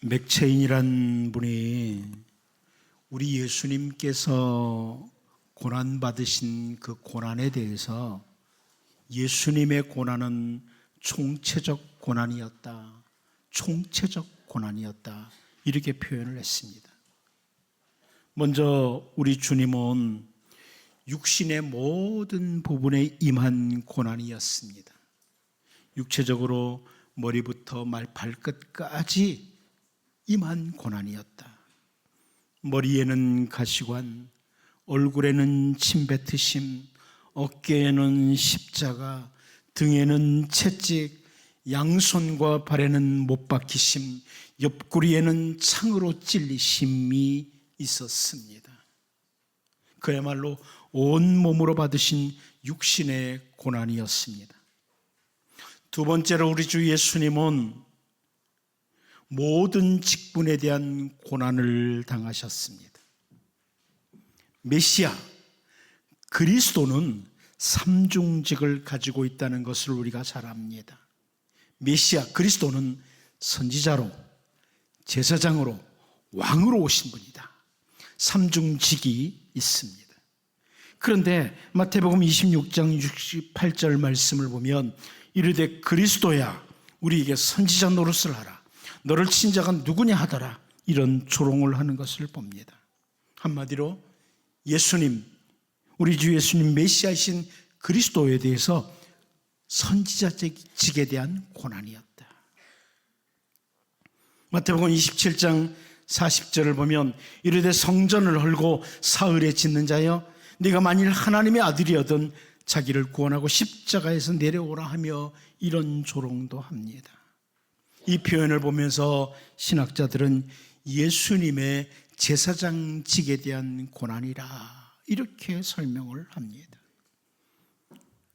맥체인이란 분이 우리 예수님께서 고난받으신 그 고난에 대해서 예수님의 고난은 총체적 고난이었다. 총체적 고난이었다. 이렇게 표현을 했습니다. 먼저 우리 주님은 육신의 모든 부분에 임한 고난이었습니다. 육체적으로 머리부터 발끝까지 임한 고난이었다. 머리에는 가시관, 얼굴에는 침뱉으심, 어깨에는 십자가, 등에는 채찍, 양손과 발에는 못 박히심, 옆구리에는 창으로 찔리심이 있었습니다. 그야말로 온몸으로 받으신 육신의 고난이었습니다. 두 번째로 우리 주 예수님은 모든 직분에 대한 고난을 당하셨습니다. 메시아, 그리스도는 삼중직을 가지고 있다는 것을 우리가 잘 압니다. 메시아, 그리스도는 선지자로, 제사장으로, 왕으로 오신 분이다. 삼중직이 있습니다. 그런데 마태복음 26장 68절 말씀을 보면 이르되 그리스도야 우리에게 선지자 노릇을 하라. 너를 친 자가 누구냐 하더라. 이런 조롱을 하는 것을 봅니다. 한마디로 예수님, 우리 주 예수님 메시아이신 그리스도에 대해서 선지자직에 대한 고난이었다. 마태복음 27장 40절을 보면 이르되 성전을 헐고 사흘에 짓는 자여 네가 만일 하나님의 아들이어든 자기를 구원하고 십자가에서 내려오라 하며 이런 조롱도 합니다. 이 표현을 보면서 신학자들은 예수님의 제사장직에 대한 고난이라 이렇게 설명을 합니다.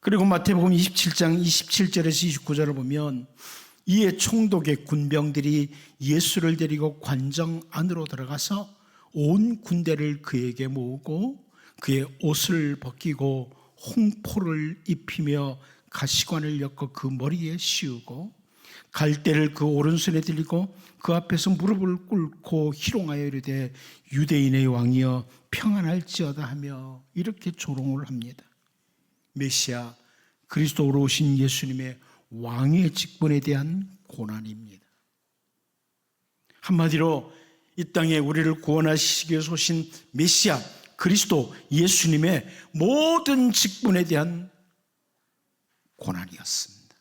그리고 마태복음 27장 27절에서 29절을 보면 이에 총독의 군병들이 예수를 데리고 관정 안으로 들어가서 온 군대를 그에게 모으고 그의 옷을 벗기고 홍포를 입히며 가시관을 엮어 그 머리에 씌우고 갈대를 그 오른손에 들리고 그 앞에서 무릎을 꿇고 희롱하여 이르되 유대인의 왕이여 평안할지어다 하며 이렇게 조롱을 합니다. 메시아 그리스도로 오신 예수님의 왕의 직분에 대한 고난입니다. 한마디로 이 땅에 우리를 구원하시기 위해서 오신 메시아 그리스도 예수님의 모든 직분에 대한 고난이었습니다.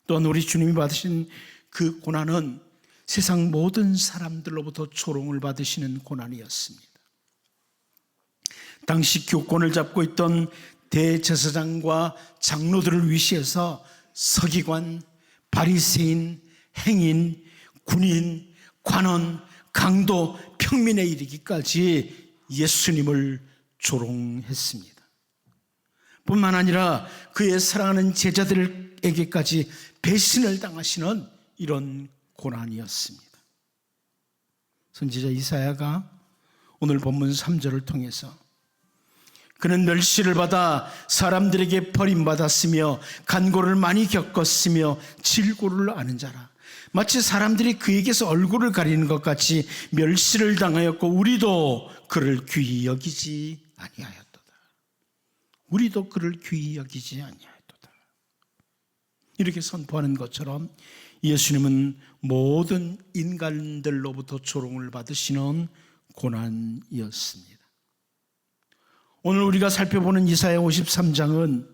또한 우리 주님이 받으신 그 고난은 세상 모든 사람들로부터 조롱을 받으시는 고난이었습니다. 당시 교권을 잡고 있던 대제사장과 장로들을 위시해서 서기관, 바리새인, 행인, 군인, 관원, 강도, 평민에 이르기까지 예수님을 조롱했습니다. 뿐만 아니라 그의 사랑하는 제자들에게까지 배신을 당하시는 이런 고난이었습니다. 선지자 이사야가 오늘 본문 3절을 통해서 그는 멸시를 받아 사람들에게 버림받았으며 간고를 많이 겪었으며 질고를 아는 자라. 마치 사람들이 그에게서 얼굴을 가리는 것 같이 멸시를 당하였고 우리도 그를 귀히 여기지 아니하였도다. 우리도 그를 귀히 여기지 아니하였도다. 이렇게 선포하는 것처럼 예수님은 모든 인간들로부터 조롱을 받으시는 고난이었습니다. 오늘 우리가 살펴보는 이사야 53장은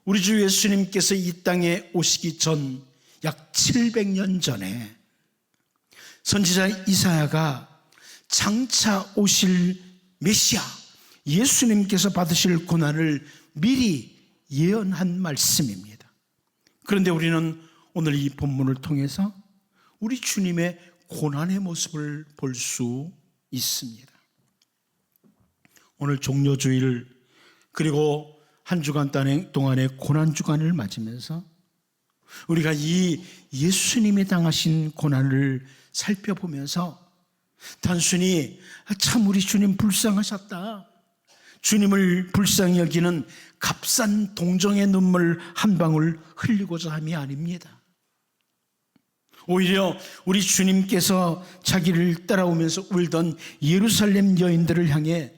우리 주 예수님께서 이 땅에 오시기 전 약 700년 전에 선지자 이사야가 장차 오실 메시아 예수님께서 받으실 고난을 미리 예언한 말씀입니다. 그런데 우리는 오늘 이 본문을 통해서 우리 주님의 고난의 모습을 볼 수 있습니다. 오늘 종료주일 그리고 한 주간 동안의 고난주간을 맞으면서 우리가 이 예수님이 당하신 고난을 살펴보면서 단순히 참 우리 주님 불쌍하셨다, 주님을 불쌍히 여기는 값싼 동정의 눈물 한 방울 흘리고자 함이 아닙니다. 오히려 우리 주님께서 자기를 따라오면서 울던 예루살렘 여인들을 향해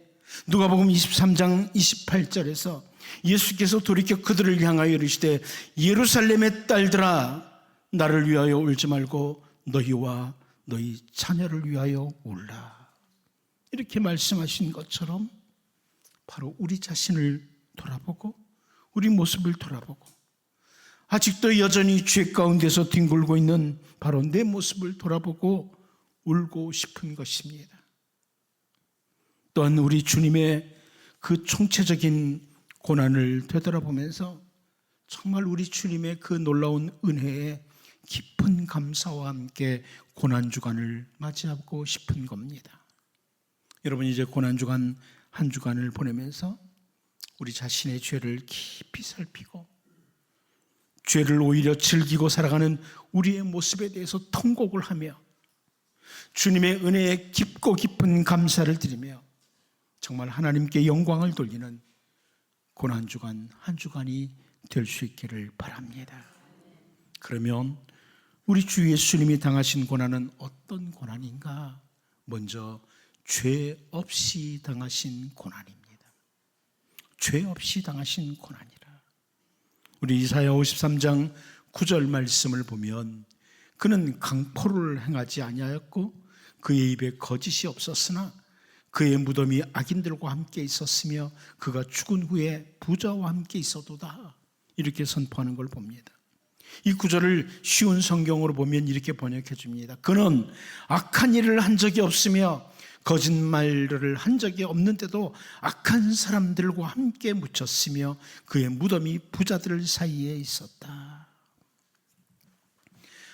누가복음 23장 28절에서 예수께서 돌이켜 그들을 향하여 이르시되 예루살렘의 딸들아 나를 위하여 울지 말고 너희와 너희 자녀를 위하여 울라. 이렇게 말씀하신 것처럼 바로 우리 자신을 돌아보고 우리 모습을 돌아보고 아직도 여전히 죄 가운데서 뒹굴고 있는 바로 내 모습을 돌아보고 울고 싶은 것입니다. 또한 우리 주님의 그 총체적인 고난을 되돌아보면서 정말 우리 주님의 그 놀라운 은혜에 깊은 감사와 함께 고난주간을 맞이하고 싶은 겁니다. 여러분, 이제 고난주간 한 주간을 보내면서 우리 자신의 죄를 깊이 살피고 죄를 오히려 즐기고 살아가는 우리의 모습에 대해서 통곡을 하며 주님의 은혜에 깊고 깊은 감사를 드리며 정말 하나님께 영광을 돌리는 고난주간 한 주간이 될 수 있기를 바랍니다. 그러면 우리 주 예수님이 당하신 고난은 어떤 고난인가? 먼저 죄 없이 당하신 고난입니다. 죄 없이 당하신 고난이라. 우리 이사야 53장 9절 말씀을 보면 그는 강포를 행하지 아니하였고 그의 입에 거짓이 없었으나 그의 무덤이 악인들과 함께 있었으며 그가 죽은 후에 부자와 함께 있어도다. 이렇게 선포하는 걸 봅니다. 이 구절을 쉬운 성경으로 보면 이렇게 번역해 줍니다. 그는 악한 일을 한 적이 없으며 거짓말을 한 적이 없는데도 악한 사람들과 함께 묻혔으며 그의 무덤이 부자들 사이에 있었다.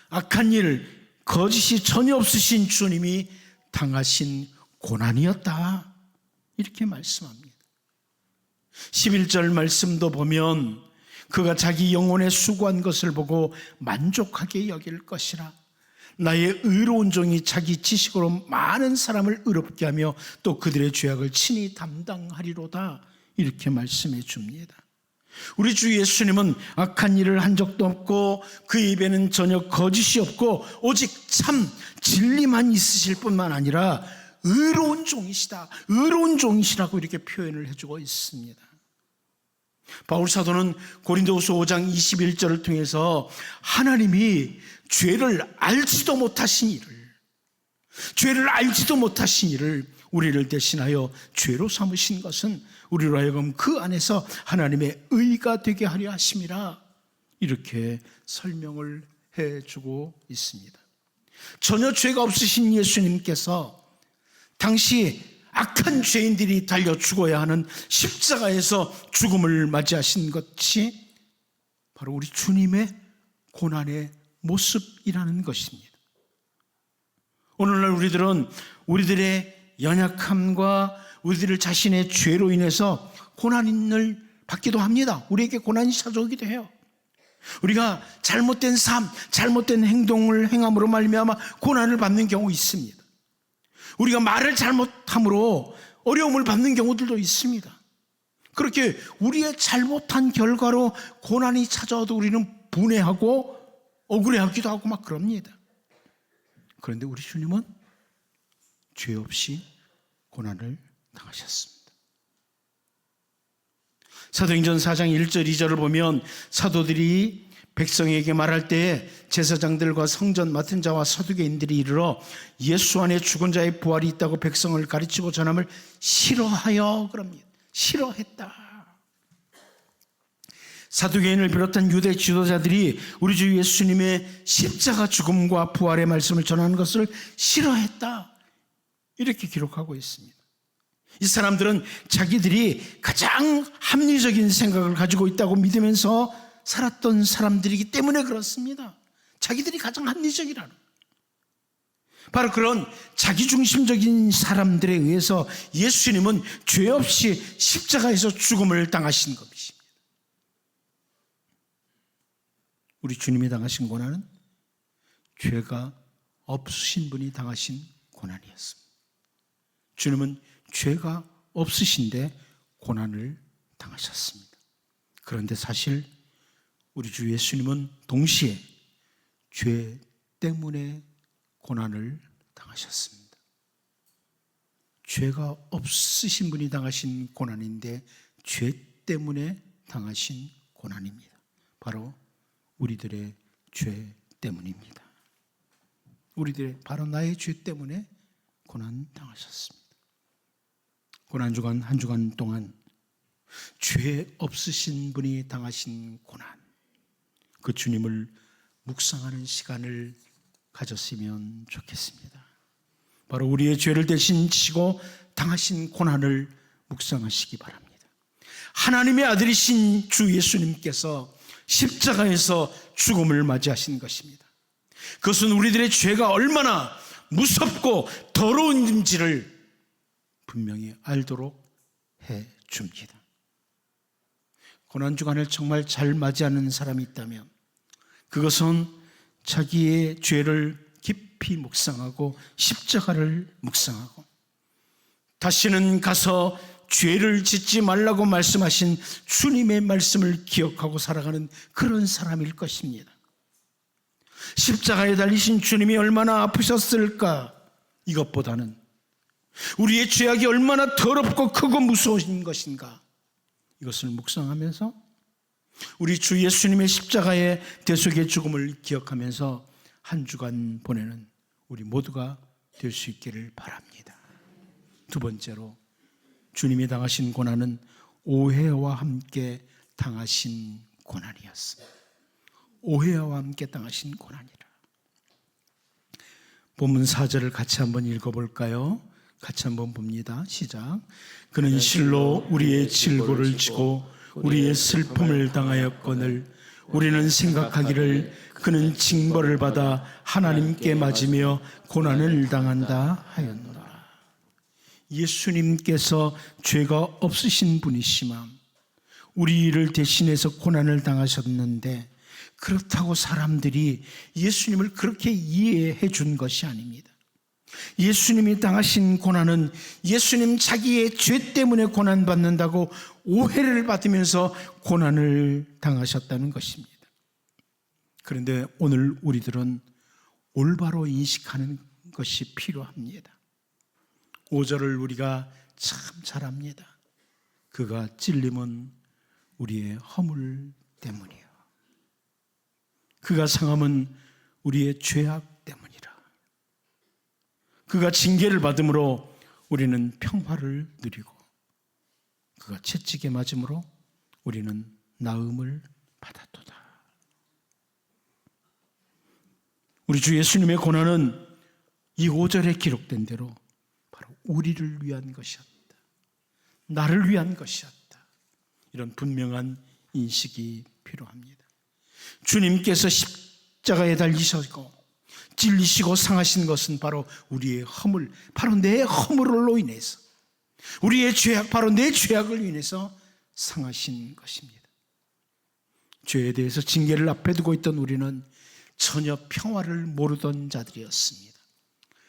악한 일, 거짓이 전혀 없으신 주님이 당하신 고난이었다. 이렇게 말씀합니다. 11절 말씀도 보면 그가 자기 영혼에 수고한 것을 보고 만족하게 여길 것이라. 나의 의로운 종이 자기 지식으로 많은 사람을 의롭게 하며 또 그들의 죄악을 친히 담당하리로다. 이렇게 말씀해 줍니다. 우리 주 예수님은 악한 일을 한 적도 없고 그 입에는 전혀 거짓이 없고 오직 참 진리만 있으실 뿐만 아니라 의로운 종이시다. 의로운 종이시라고 이렇게 표현을 해주고 있습니다. 바울 사도는 고린도후서 5장 21절을 통해서 하나님이 죄를 알지도 못하신 일을 우리를 대신하여 죄로 삼으신 것은 우리로 하여금 그 안에서 하나님의 의가 되게 하려 하심이라. 이렇게 설명을 해주고 있습니다. 전혀 죄가 없으신 예수님께서 당시 악한 죄인들이 달려 죽어야 하는 십자가에서 죽음을 맞이하신 것이 바로 우리 주님의 고난의 모습이라는 것입니다. 오늘날 우리들은 우리들의 연약함과 우리들 자신의 죄로 인해서 고난을 받기도 합니다. 우리에게 고난이 찾아오기도 해요. 우리가 잘못된 삶, 잘못된 행동을 행함으로 말미암아 고난을 받는 경우 있습니다. 우리가 말을 잘못함으로 어려움을 받는 경우들도 있습니다. 그렇게 우리의 잘못한 결과로 고난이 찾아와도 우리는 분해하고 억울해하기도 하고 막 그럽니다. 그런데 우리 주님은 죄 없이 고난을 당하셨습니다. 사도행전 4장 1절 2절을 보면 사도들이 백성에게 말할 때에 제사장들과 성전 맡은 자와 서두개인들이 이르러 예수 안에 죽은 자의 부활이 있다고 백성을 가르치고 전함을 싫어하여 그럽니다. 싫어했다. 사두개인을 비롯한 유대 지도자들이 우리 주 예수님의 십자가 죽음과 부활의 말씀을 전하는 것을 싫어했다. 이렇게 기록하고 있습니다. 이 사람들은 자기들이 가장 합리적인 생각을 가지고 있다고 믿으면서 살았던 사람들이기 때문에 그렇습니다. 자기들이 가장 합리적이라는. 바로 그런 자기중심적인 사람들에 의해서 예수님은 죄 없이 십자가에서 죽음을 당하신 것입니다. 우리 주님이 당하신 고난은 죄가 없으신 분이 당하신 고난이었습니다. 주님은 죄가 없으신데 고난을 당하셨습니다. 그런데 사실 우리 주 예수님은 동시에 죄 때문에 고난을 당하셨습니다. 죄가 없으신 분이 당하신 고난인데 죄 때문에 당하신 고난입니다. 바로 우리들의 죄 때문입니다. 바로 나의 죄 때문에 고난 당하셨습니다. 고난주간 한 주간 동안 죄 없으신 분이 당하신 고난, 그 주님을 묵상하는 시간을 가졌으면 좋겠습니다. 바로 우리의 죄를 대신 지고 당하신 고난을 묵상하시기 바랍니다. 하나님의 아들이신 주 예수님께서 십자가에서 죽음을 맞이하신 것입니다. 그것은 우리들의 죄가 얼마나 무섭고 더러운지를 분명히 알도록 해줍니다. 고난주간을 정말 잘 맞이하는 사람이 있다면 그것은 자기의 죄를 깊이 묵상하고 십자가를 묵상하고 다시는 가서 죄를 짓지 말라고 말씀하신 주님의 말씀을 기억하고 살아가는 그런 사람일 것입니다. 십자가에 달리신 주님이 얼마나 아프셨을까, 이것보다는 우리의 죄악이 얼마나 더럽고 크고 무서우신 것인가, 이것을 묵상하면서 우리 주 예수님의 십자가의 대속의 죽음을 기억하면서 한 주간 보내는 우리 모두가 될 수 있기를 바랍니다. 두 번째로, 주님이 당하신 고난은 오해와 함께 당하신 고난이었습니다. 오해와 함께 당하신 고난이라. 본문 4절을 같이 한번 읽어볼까요? 같이 한번 봅니다. 시작. 그는 실로 우리의 질고를 지고 우리의 슬픔을 당하였거늘 우리는 생각하기를 그는 징벌을 받아 하나님께 맞으며 고난을 당한다 하였노라. 예수님께서 죄가 없으신 분이시만 우리를 대신해서 고난을 당하셨는데, 그렇다고 사람들이 예수님을 그렇게 이해해 준 것이 아닙니다. 예수님이 당하신 고난은 예수님 자기의 죄 때문에 고난받는다고 오해를 받으면서 고난을 당하셨다는 것입니다. 그런데 오늘 우리들은 올바로 인식하는 것이 필요합니다. 5절을 우리가 참 잘합니다. 그가 찔림은 우리의 허물 때문이요, 그가 상함은 우리의 죄악 때문이라. 그가 징계를 받음으로 우리는 평화를 누리고 그가 채찍에 맞음으로 우리는 나음을 받았도다. 우리 주 예수님의 고난은 이 5절에 기록된 대로 바로 우리를 위한 것이었다, 나를 위한 것이었다, 이런 분명한 인식이 필요합니다. 주님께서 십자가에 달리시고 찔리시고 상하신 것은 바로 우리의 허물, 바로 내 허물로 인해서, 우리의 죄악, 바로 내 죄악을 인해서 상하신 것입니다. 죄에 대해서 징계를 앞에 두고 있던 우리는 전혀 평화를 모르던 자들이었습니다.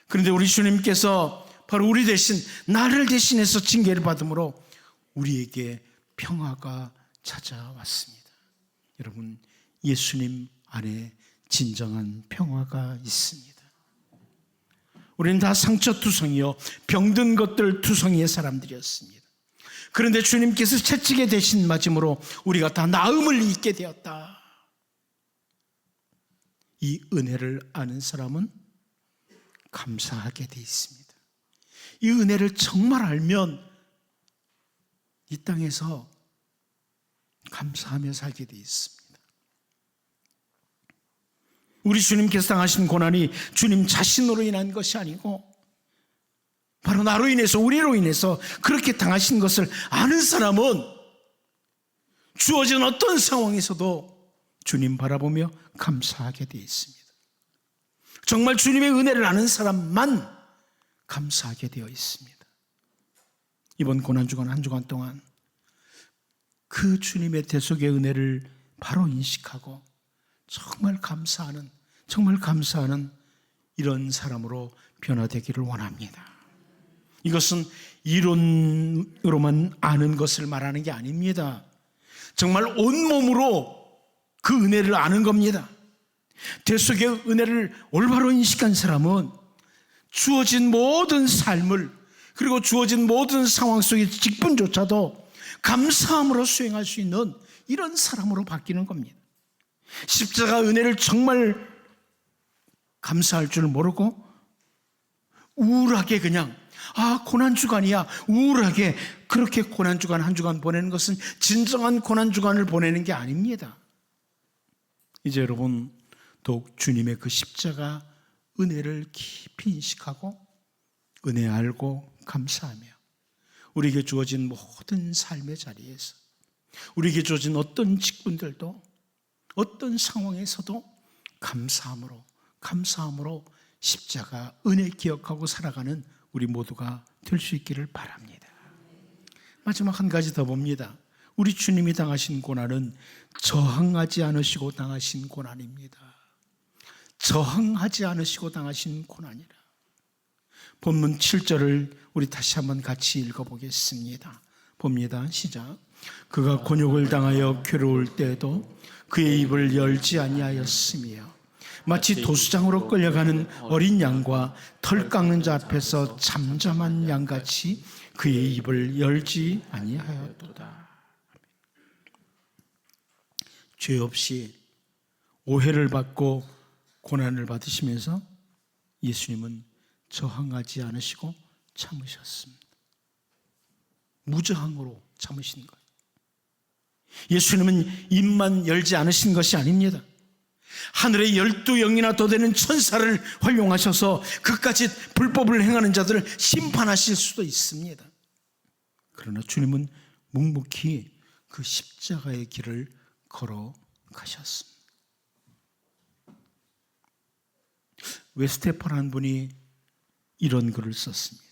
그런데 우리 주님께서 바로 우리 대신, 나를 대신해서 징계를 받음으로 우리에게 평화가 찾아왔습니다. 여러분, 예수님 안에 진정한 평화가 있습니다. 우리는 다 상처투성이요, 병든 것들 투성이의 사람들이었습니다. 그런데 주님께서 채찍에 대신 맞음으로 우리가 다 나음을 입게 되었다. 이 은혜를 아는 사람은 감사하게 돼 있습니다. 이 은혜를 정말 알면 이 땅에서 감사하며 살게 돼 있습니다. 우리 주님께서 당하신 고난이 주님 자신으로 인한 것이 아니고 바로 나로 인해서, 우리로 인해서 그렇게 당하신 것을 아는 사람은 주어진 어떤 상황에서도 주님 바라보며 감사하게 되어 있습니다. 정말 주님의 은혜를 아는 사람만 감사하게 되어 있습니다. 이번 고난주간 한 주간 동안 그 주님의 대속의 은혜를 바로 인식하고 정말 감사하는 이런 사람으로 변화되기를 원합니다. 이것은 이론으로만 아는 것을 말하는 게 아닙니다. 정말 온몸으로 그 은혜를 아는 겁니다. 대속의 은혜를 올바로 인식한 사람은 주어진 모든 삶을, 그리고 주어진 모든 상황 속의 직분조차도 감사함으로 수행할 수 있는 이런 사람으로 바뀌는 겁니다. 십자가 은혜를 정말 감사할 줄 모르고 우울하게 그냥 고난주간이야, 우울하게 그렇게 고난주간 한 주간 보내는 것은 진정한 고난주간을 보내는 게 아닙니다. 이제 여러분 더욱 주님의 그 십자가 은혜를 깊이 인식하고 은혜 알고 감사하며 우리에게 주어진 모든 삶의 자리에서, 우리에게 주어진 어떤 직분들도, 어떤 상황에서도 감사함으로 십자가 은혜 기억하고 살아가는 우리 모두가 될 수 있기를 바랍니다. 마지막 한 가지 더 봅니다. 우리 주님이 당하신 고난은 저항하지 않으시고 당하신 고난입니다. 저항하지 않으시고 당하신 고난이라. 본문 7절을 우리 다시 한번 같이 읽어보겠습니다. 봅니다. 시작. 그가 곤욕을 당하여 괴로울 때에도 그의 입을 열지 아니하였으며 마치 도수장으로 끌려가는 어린 양과 털 깎는 자 앞에서 잠잠한 양같이 그의 입을 열지 아니하였도다. 죄 없이 오해를 받고 고난을 받으시면서 예수님은 저항하지 않으시고 참으셨습니다. 무저항으로 참으신 거예요. 예수님은 입만 열지 않으신 것이 아닙니다. 하늘의 12영이나 더 되는 천사를 활용하셔서 그까지 불법을 행하는 자들을 심판하실 수도 있습니다. 그러나 주님은 묵묵히 그 십자가의 길을 걸어가셨습니다. 웨스테퍼라는 분이 이런 글을 썼습니다.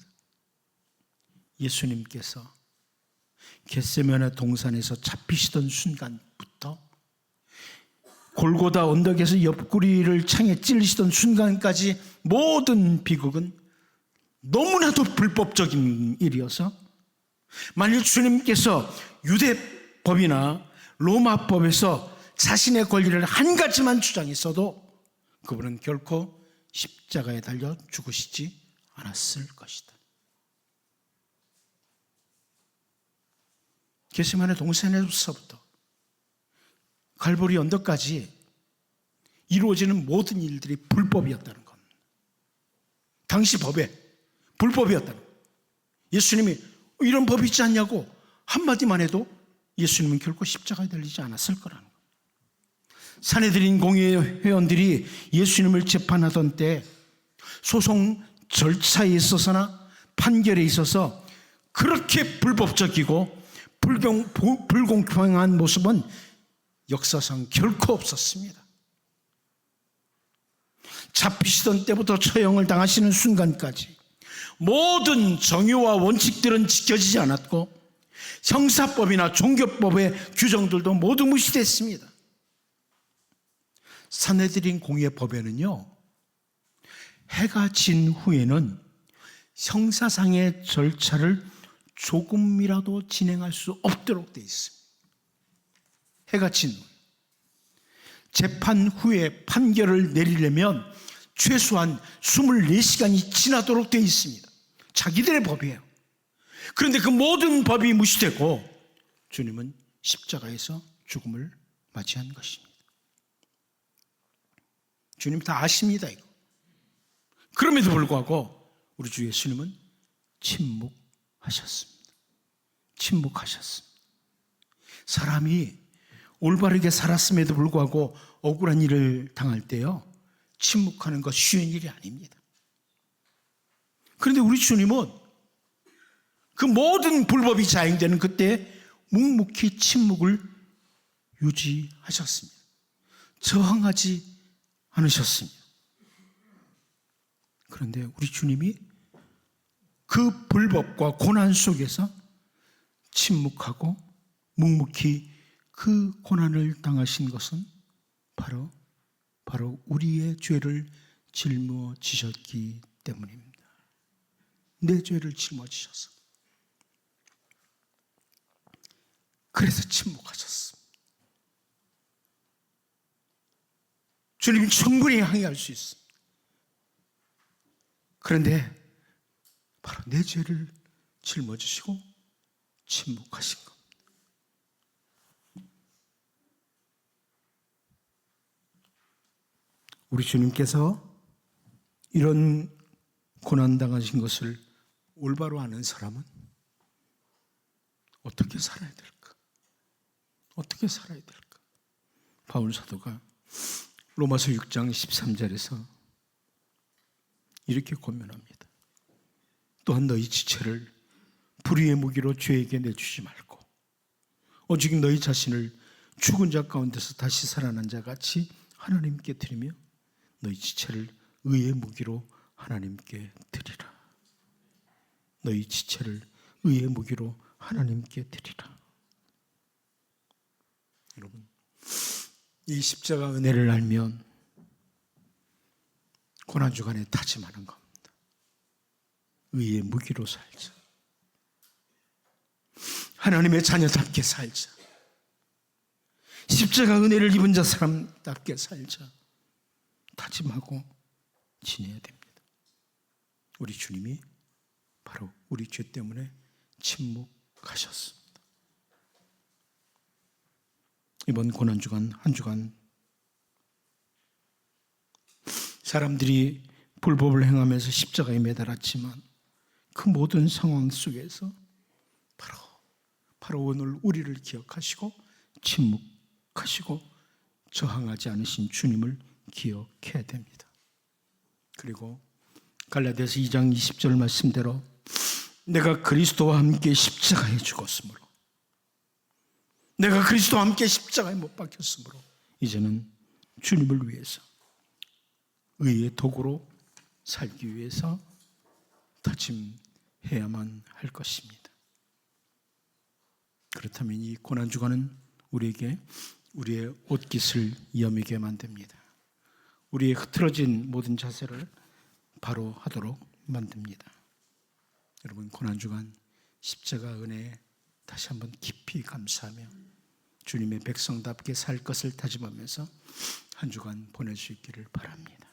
예수님께서 겟세마네 동산에서 잡히시던 순간부터 골고다 언덕에서 옆구리를 창에 찔리시던 순간까지 모든 비극은 너무나도 불법적인 일이어서 만일 주님께서 유대법이나 로마법에서 자신의 권리를 한 가지만 주장했어도 그분은 결코 십자가에 달려 죽으시지 않았을 것이다. 겟세마네 동산에서부터 갈보리 언덕까지 이루어지는 모든 일들이 불법이었다는 겁니다. 당시 법에 불법이었다는 겁니다. 예수님이 이런 법이 있지 않냐고 한마디만 해도 예수님은 결코 십자가에 달리지 않았을 거라는 겁니다. 산헤드린 공회 회원들이 예수님을 재판하던 때 소송 절차에 있어서나 판결에 있어서 그렇게 불법적이고 불공평한 모습은 역사상 결코 없었습니다. 잡히시던 때부터 처형을 당하시는 순간까지 모든 정의와 원칙들은 지켜지지 않았고 형사법이나 종교법의 규정들도 모두 무시됐습니다. 산헤드린 공회 법에는요, 해가 진 후에는 형사상의 절차를 조금이라도 진행할 수 없도록 되어 있습니다. 해가 진 후. 재판 후에 판결을 내리려면 최소한 24시간이 지나도록 되어 있습니다. 자기들의 법이에요. 그런데 그 모든 법이 무시되고 주님은 십자가에서 죽음을 맞이한 것입니다. 주님 다 아십니다, 이거. 그럼에도 불구하고 우리 주 예수님은 침묵하셨습니다. 침묵하셨습니다. 사람이 올바르게 살았음에도 불구하고 억울한 일을 당할 때요, 침묵하는 것 쉬운 일이 아닙니다. 그런데 우리 주님은 그 모든 불법이 자행되는 그때 묵묵히 침묵을 유지하셨습니다. 저항하지 않으셨습니다. 그런데 우리 주님이 그 불법과 고난 속에서 침묵하고 묵묵히 그 고난을 당하신 것은 바로 우리의 죄를 짊어지셨기 때문입니다. 내 죄를 짊어지셔서. 그래서 침묵하셨습니다. 주님 충분히 항의할 수 있습니다. 그런데 바로 내 죄를 짊어지시고 침묵하신 겁니다. 우리 주님께서 이런 고난당하신 것을 올바로 아는 사람은 어떻게 살아야 될까? 어떻게 살아야 될까? 바울 사도가 로마서 6장 13절에서 이렇게 권면합니다. 또한 너희 지체를 불의의 무기로 죄에게 내주지 말고 오직 너희 자신을 죽은 자 가운데서 다시 살아난 자 같이 하나님께 드리며 너희 지체를 의의 무기로 하나님께 드리라. 너희 지체를 의의 무기로 하나님께 드리라. 여러분, 이 십자가 은혜를 알면 고난주간에 다짐하는 겁니다. 의의 무기로 살자. 하나님의 자녀답게 살자. 십자가 은혜를 입은 자 사람답게 살자. 다짐하고 지내야 됩니다. 우리 주님이 바로 우리 죄 때문에 침묵하셨습니다. 이번 고난주간 한 주간 사람들이 불법을 행하면서 십자가에 매달았지만 그 모든 상황 속에서 바로 오늘 우리를 기억하시고 침묵하시고 저항하지 않으신 주님을 기억해야 됩니다. 그리고 갈라디아서 2장 20절 말씀대로 내가 그리스도와 함께 십자가에 죽었으므로 내가 그리스도와 함께 십자가에 못 박혔으므로 이제는 주님을 위해서 의의 도구로 살기 위해서 다짐해야만 할 것입니다. 그렇다면 이 고난주간은 우리에게 우리의 옷깃을 여미게 만듭니다. 우리의 흐트러진 모든 자세를 바로 하도록 만듭니다. 여러분, 고난주간 십자가 은혜에 다시 한번 깊이 감사하며 주님의 백성답게 살 것을 다짐하면서 한 주간 보낼 수 있기를 바랍니다.